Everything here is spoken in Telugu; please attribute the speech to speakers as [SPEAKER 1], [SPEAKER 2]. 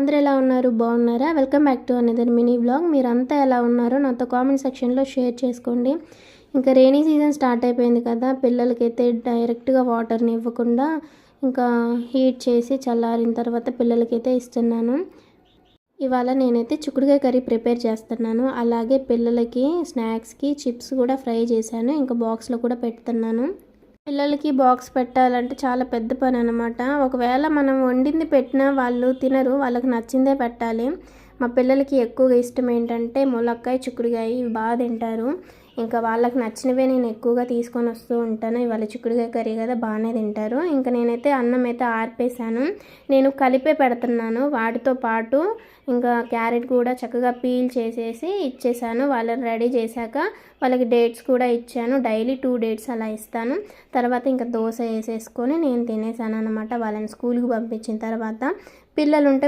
[SPEAKER 1] అందరూ ఎలా ఉన్నారు? బాగున్నారా? Welcome back to another mini vlog. మీరంతా ఎలా ఉన్నారో నాతో కామెంట్ సెక్షన్లో షేర్ చేసుకోండి. ఇంకా రెయినీ సీజన్ స్టార్ట్ అయిపోయింది కదా, పిల్లలకైతే డైరెక్ట్గా వాటర్ని ఇవ్వకుండా ఇంకా హీట్ చేసి చల్లారిన తర్వాత పిల్లలకైతే ఇస్తున్నాను. ఇవాళ నేనైతే చిక్కుడుకాయ కర్రీ ప్రిపేర్ చేస్తున్నాను. అలాగే పిల్లలకి స్నాక్స్కి చిప్స్ కూడా ఫ్రై చేశాను. ఇంకా బాక్స్లో కూడా పెడుతున్నాను. పిల్లలకి బాక్స్ పెట్టాలంటే చాలా పెద్ద పని అనమాట. ఒకవేళ మనం వండింది పెట్టినా వాళ్ళు తినరు, వాళ్ళకి నచ్చిందే పెట్టాలి. మా పిల్లలకి ఎక్కువగా ఇష్టం ఏంటంటే ములక్కాయ, చిక్కుడుకాయ ఇవి బాగా తింటారు. ఇంకా వాళ్ళకి నచ్చినవే నేను ఎక్కువగా తీసుకొని వస్తూ ఉంటాను. ఇవాళ చిక్కుడుకాయ కర్రీ కదా, బాగానే తింటారు. ఇంకా నేనైతే అన్నం అయితే ఆర్పేసాను. నేను కలిపే పెడుతున్నాను వాటితో పాటు. ఇంకా క్యారెట్ కూడా చక్కగా పీల్ చేసేసి ఇచ్చేసాను. వాళ్ళని రెడీ చేశాక వాళ్ళకి డేట్స్ కూడా ఇచ్చాను. డైలీ 2 డేట్స్ అలా ఇస్తాను. తర్వాత ఇంకా దోశ వేసేసుకొని నేను తినేసాను అనమాట. వాళ్ళని స్కూల్కి పంపించిన తర్వాత పిల్లలు ఉంటే